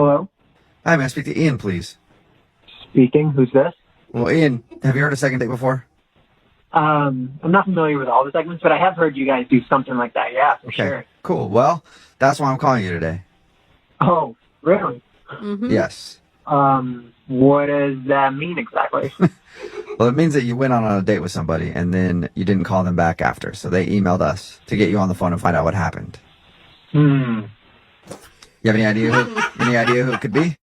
Hello? Hi, may I speak to Ian, please? Speaking. Who's this? Well, Ian, have you heard of Second Date before? I'm not familiar with all the segments, but I have heard you guys do something like that. Yeah, for sure. Cool. Well, that's why I'm calling you today. Oh, really? Mm-hmm. Yes. What does that mean exactly? Well, it means that you went on a date with somebody and then you didn't call them back after. So they emailed us to get you on the phone and find out what happened. You have any idea who it could be?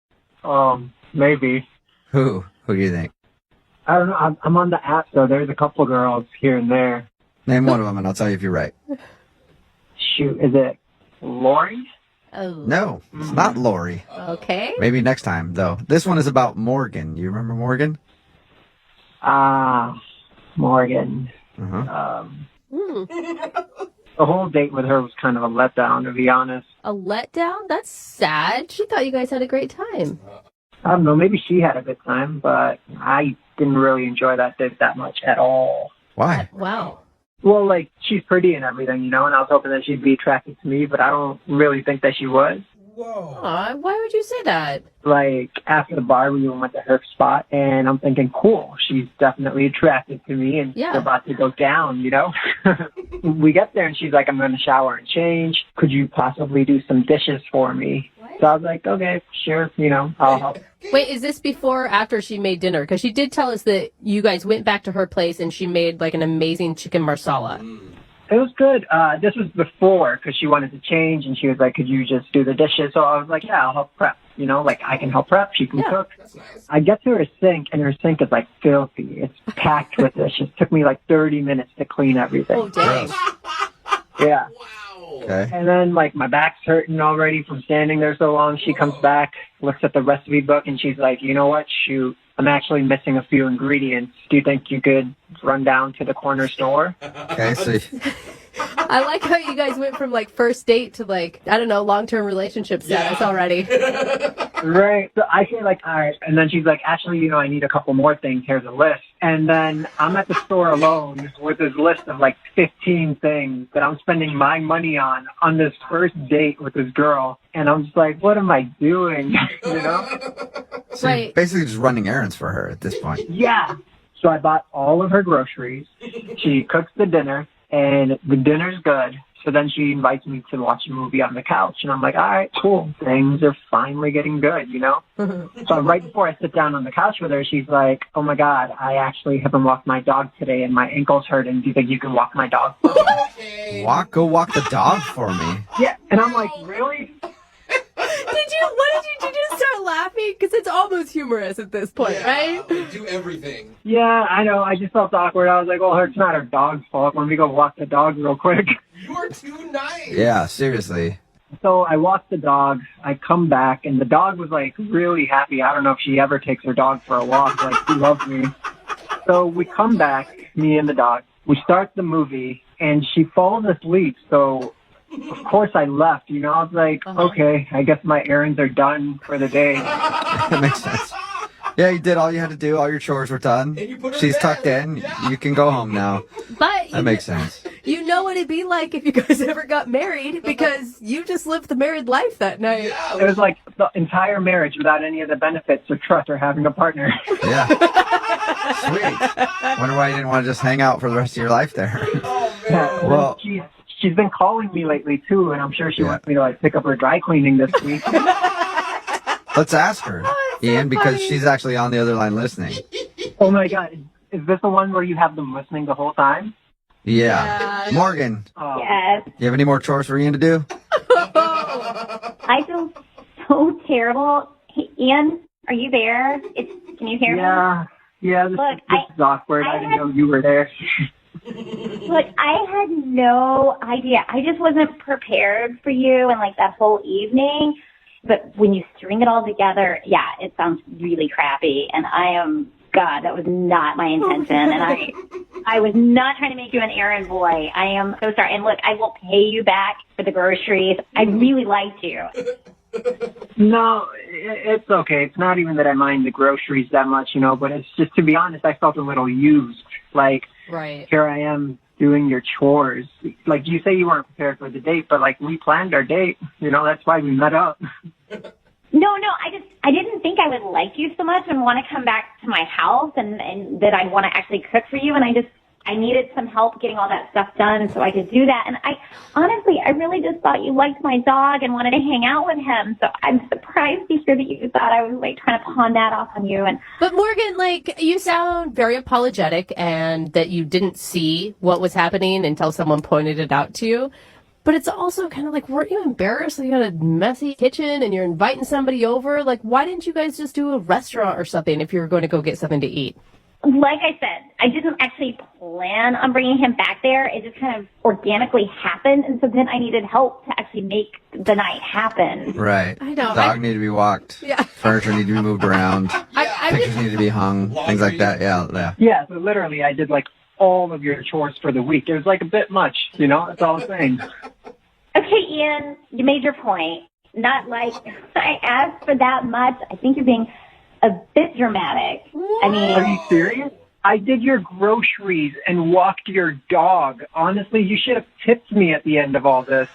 Maybe. Who? Who do you think? I don't know. I'm on the app, so there's a couple girls here and there. Name one of them and I'll tell you if you're right. Shoot, is it Lori? Oh. No, it's not Lori. Okay. Maybe next time, though. This one is about Morgan. You remember Morgan? Morgan. Uh-huh. The whole date with her was kind of a letdown, to be honest. A letdown? That's sad. She thought you guys had a great time. I don't know, maybe she had a good time, but I didn't really enjoy that date that much at all. Why? Wow. Well, like, she's pretty and everything, and I was hoping that she'd be attracted to me, but I don't really think that she was. Whoa. Aw, why would you say that? Like, after the bar, we went to her spot, and I'm thinking, cool, she's definitely attracted to me, and Yeah. it's about to go down, We get there, and she's like, I'm going to shower and change. Could you possibly do some dishes for me? So I was like, okay, sure, I'll help. Wait, is this before or after she made dinner? Because she did tell us that you guys went back to her place and she made like an amazing chicken marsala. It was good. This was before, because she wanted to change, and she was like, could you just do the dishes? So I was like, yeah, I'll help prep. I can help prep. She can cook. That's nice. I get to her sink, and her sink is, like, filthy. It's packed with dishes. It took me, like, 30 minutes to clean everything. Oh, dang. Yeah. Wow. Okay. And then, like, my back's hurting already from standing there so long. She comes back, looks at the recipe book, and she's like, you know what? Shoot, I'm actually missing a few ingredients. Do you think you could run down to the corner store? Okay, so I like how you guys went from like first date to like, I don't know, long-term relationship status already. Right. So I say, like, all right. And then she's like, actually, I need a couple more things. Here's a list. And then I'm at the store alone with this list of like 15 things that I'm spending my money on this first date with this girl. And I'm just like, what am I doing? So you're Right. basically just running errands for her at this point. Yeah. So I bought all of her groceries. She cooks the dinner, and the dinner's good. So then she invites me to watch a movie on the couch, and I'm like, all right, cool. Things are finally getting good, So right before I sit down on the couch with her, she's like, oh, my God, I actually haven't walked my dog today, and my ankle's hurting. Do you think you can walk my dog for me? Okay. Go walk the dog for me. Yeah. And I'm like, really? Did you just start laughing? Because it's almost humorous at this point, right? Like, do everything. Yeah, I know. I just felt awkward. I was like, well, it's not her dog's fault. Let me go walk the dog real quick. You are too nice. Yeah, seriously. So I walked the dog. I come back, and the dog was, like, really happy. I don't know if she ever takes her dog for a walk. Like, she loves me. So we come back, me and the dog. We start the movie, and she falls asleep. So, of course, I left. I was like, okay, I guess my errands are done for the day. That makes sense. Yeah, you did all you had to do. All your chores were done. And you put her She's to tucked bed. in. Yeah. You can go home now. But That makes sense. you know what it'd be like if you guys ever got married because you just lived the married life that night. Yeah. It was like the entire marriage without any of the benefits or trust or having a partner. Yeah. Sweet. Wonder why you didn't want to just hang out for the rest of your life there. Oh, man. Yeah, Well- she's been calling me lately too, and I'm sure she Yeah. wants me to like pick up her dry cleaning this week. Let's ask her, so Ian, because funny. she's actually on the other line listening. Oh my God, is this the one where you have them listening the whole time? Yeah. Yeah. Morgan, Oh. Yes. you have any more chores for Ian to do? I feel so terrible. Hey, Ian, are you there? Can you hear me? Yeah. This Look, is awkward. I didn't know you were there. Look, I had no idea. I just wasn't prepared for you and like that whole evening. But when you string it all together, yeah, it sounds really crappy. And God, that was not my intention. And I was not trying to make you an errand boy. I am so sorry. And look, I will pay you back for the groceries. I really liked you. No, it's okay. It's not even that I mind the groceries that much, but it's just, to be honest, I felt a little used. Like, Right. here I am doing your chores. Like, you say you weren't prepared for the date, but like, we planned our date. That's why we met up. No, I didn't think I would like you so much and want to come back to my house and that I'd want to actually cook for you. And I needed some help getting all that stuff done so I could do that. And honestly, I really just thought you liked my dog and wanted to hang out with him. So I'm surprised to hear that you thought I was like trying to pawn that off on you. But Morgan, like, you sound very apologetic and that you didn't see what was happening until someone pointed it out to you. But it's also kind of like, weren't you embarrassed? You got a messy kitchen and you're inviting somebody over. Like, why didn't you guys just do a restaurant or something if you were going to go get something to eat? Like I said, I didn't actually plan on bringing him back there. It just kind of organically happened. And so then I needed help to actually make the night happen. Right. I know. Dog needed to be walked. Yeah. Furniture needed to be moved around. Pictures needed to be hung. Things like that. Yeah. Yeah, so literally I did like all of your chores for the week. It was like a bit much, you know? That's all I'm saying. Okay, Ian, you made your point. Not like I asked for that much. I think you're being a bit dramatic. I mean, Are you serious? I did your groceries and walked your dog. Honestly, you should have tipped me at the end of all this.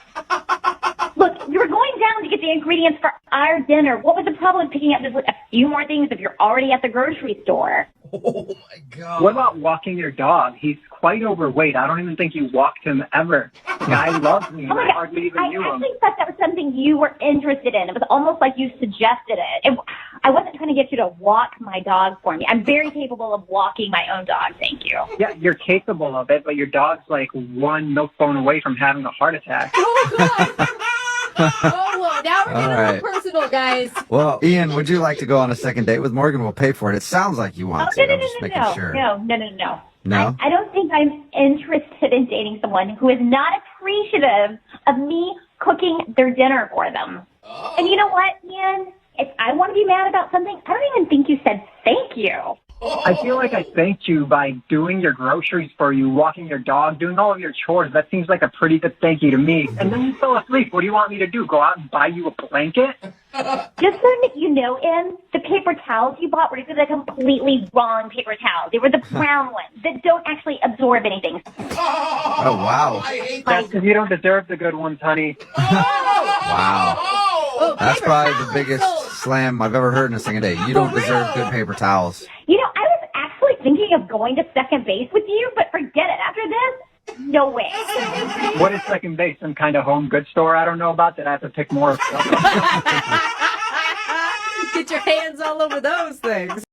look, you were going down to get the ingredients for our dinner. What was the problem with picking up just like a few more things if you're already at the grocery store? Oh my God. What about walking your dog? He's quite overweight. I don't even think you walked him ever. The guy loves me. Oh my I God. hardly even I knew him. actually thought that was something you were interested in. It was almost like you suggested it. I wasn't trying to get you to walk my dog for me. I'm very capable of walking my own dog, thank you. Yeah, you're capable of it, but your dog's like one milk bone away from having a heart attack. Oh, God. Oh, well, now we're getting a All little personal, guys. Well, Ian, would you like to go on a second date with Morgan? We'll pay for it. It sounds like you want to. I'm just making sure. No. No? I don't think I'm interested in dating someone who is not appreciative of me cooking their dinner for them. And you know what, Ian? If I want to be mad about something, I don't even think you said thank you. I feel like I thanked you by doing your groceries for you, walking your dog, doing all of your chores. That seems like a pretty good thank you to me. And then you fell asleep. What do you want me to do? Go out and buy you a blanket? Just so that you know, Em, the paper towels you bought were the completely wrong paper towels. They were the brown ones that don't actually absorb anything. Oh, wow. I hate That's that. because you don't deserve the good ones, honey. Wow. Oh, That's paper probably towels. the biggest slam I've ever heard in a single day. You don't deserve good paper towels. You know, I was actually thinking of going to second base with you, but forget it. After this, no way. What is second base? Some kind of home goods store I don't know about that I have to pick more of stuff up? Get your hands all over those things.